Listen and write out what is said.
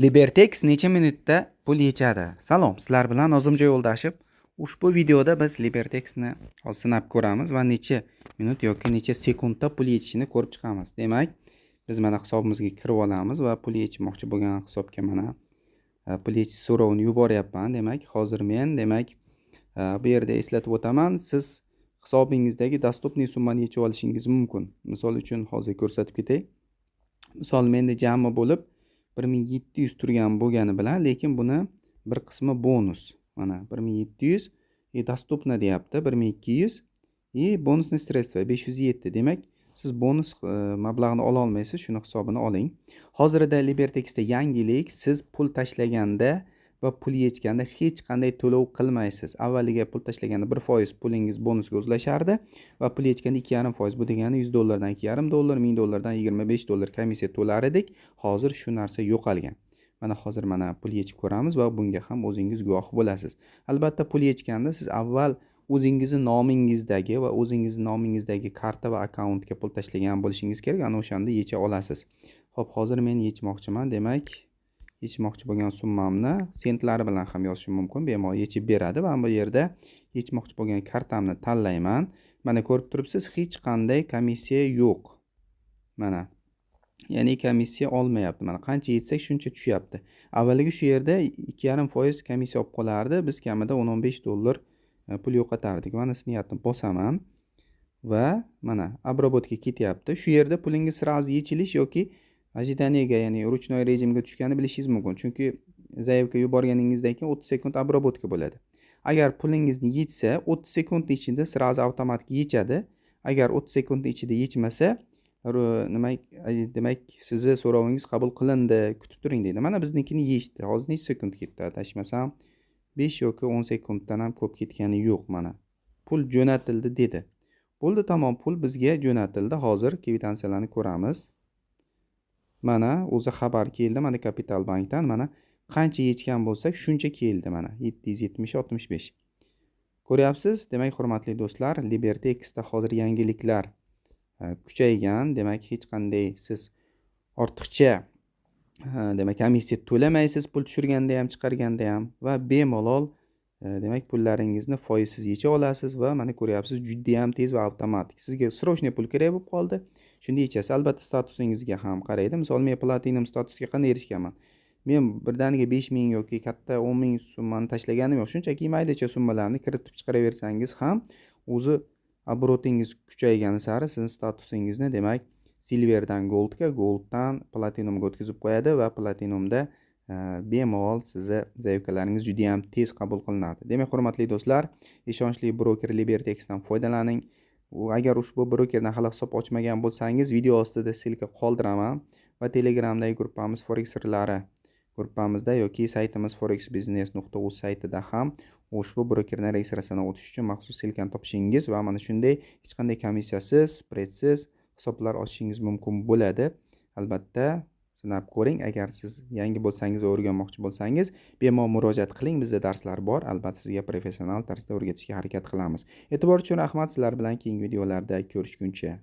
Libertex necha minutda pul yechadi? Salom, sizlar bilan Nozimjon Yo'ldashev. Ushbu videoda biz Libertexni sinab ko'ramiz va necha minut yoki necha sekundda pul yechishini ko'rib chiqamiz. Demak, biz mana hisobimizga kirib olamiz va pul yechmoqchi bo'lgan hisobga mana pul yechish so'rovini yuboryapman. Demak, hozir men bu yerda eslatib o'taman, siz hisobingizdagi dostupniy summani yechib olishingiz mumkin. Misol uchun hozir ko'rsatib ketay. Misol menda jami bo'lib 1700 turgan bo'lgani bilan, lekin buni bir qismi bonus. Mana 1700 dostupna deyapti, 1200 bonusni sredstva 507. Demak, siz bonus mablag'ni ola olmaysiz, shuni hisobini oling. Hozirda Libertexda yangilik, siz pul tashlaganda va pul yechganda hech qanday to'lov qilmaysiz. Avvaliga pul tashlaganda 1% pulingiz bonusga o'zlashardi va pul yechganda 2,5%. Bu degani $100 dan $2,5, $1000 dan $25 komissiya to'lar edik. Hozir shu narsa yo'qolgan. Hozir pul yechib ko'ramiz va bunga ham o'zingiz guvoh bo'lasiz. Albatta pul yechganda siz avval o'zingizni nomingizdagi karta va akkauntga pul tashlagan bo'lishingiz kerak. Ana o'shanda yecha olasiz. Xo'p, hozir men yechmoqchiman. Demak, yechmoqchi bo'lgan summamni sentlari bilan ham yozishim mumkin. Bemalol yechib beradi va bu yerda yechmoqchi bo'lgan kartamni tanlayman. Mana ko'rib turibsiz, hech qanday komissiya yo'q. Mana. Ya'ni komissiya olmayapti. Mana qancha yetsak shuncha tushyapti. Avvaliga shu yerda 2,5% komissiya olib qolardi. Biz kamida $15 pul yo'qotardik. Mana niyatni bosaman va mana обработка ketyapti. Shu yerda pulingiz sразу yechilish yoki ожиданиеga, ya'ni ruchnoy rejimga tushganini bilishingiz mumkin. Chunki zaявка yuborganingizdan keyin 30 sekund обработка bo'ladi. Agar pulingizni yechsa, 30 sekund ichida sразу avtomatik yechadi. Agar 30 sekund ichida yechmasa, demak sizni so'rovingiz qabul qilindi, kutib turing deydi. Mana biznikini yechdi. Hozir necha sekund ketdi? Adashmasam 5 yoki 10 sekunddan ham ko'p ketgani yo'q. Mana pul jo'natildi dedi. Bo'ldi, tamom, pul bizga jo'natildi. Hozir kvitansiyalarni ko'ramiz. Mana o'zi xabar keldi, mana Kapital bankdan, mana qancha yechgan bo'lsak shuncha keldi, mana 770.65. Ko'ryapsiz? Demak, hurmatli do'stlar, Libertexda hozir yangiliklar kuchaygan. Demak, hech qanday siz ortiqcha demak komissiya to'lamaysiz, pul tushirganda ham, chiqarganda ham va bemalol demak pullaringizni foizsiz yecha olasiz va mana ko'ryapsiz, juda ham tez va avtomatik. Sizga srochniy pul kerak bo'lib qoldi, shunda yechasiz. Albatta statusingizga ham qaraydi. Misol men platinum statusga qanday erishganman? Men birdaniga 5000 yoki katta 10,000 summani tashlaganim yo'q. Shunchaki maylicha summalarni kiritib chiqaraversangiz ham o'zi oborotingiz kuchaygani sari sizning statusingizni demak silverdan goldga, golddan platinumga o'tkazib qo'yadi va platinumda bemalol sizni zaявкalaringiz juda ham tez qabul qilinadi. Demak, hurmatli do'stlar, ishonchli broker Libertexdan foydalaning. Agar ushbu brokerdan hali hisob ochmagan bo'lsangiz, video ostida silka qoldiraman va Telegramdagi gruppamiz Forex sirlari gruppamizda yoki saytimiz forexbusiness.uz saytida ham ushbu brokerning registratsiyadan o'tish uchun maxsus silkani topishingiz va mana shunday hech qanday komissiyasiz, spreadsiz hisoblar ochishingiz mumkin bo'ladi. Albatta sinab ko'ring. Agar siz yangi bo'lsangiz va o'rganmoqchi bo'lsangiz, bemalol murojaat qiling. Bizda darslar bor. Albatta sizga professional tarzda o'rgatishga harakat qilamiz. E'tibor uchun rahmat. Sizlar bilan keyingi videolarda ko'rishguncha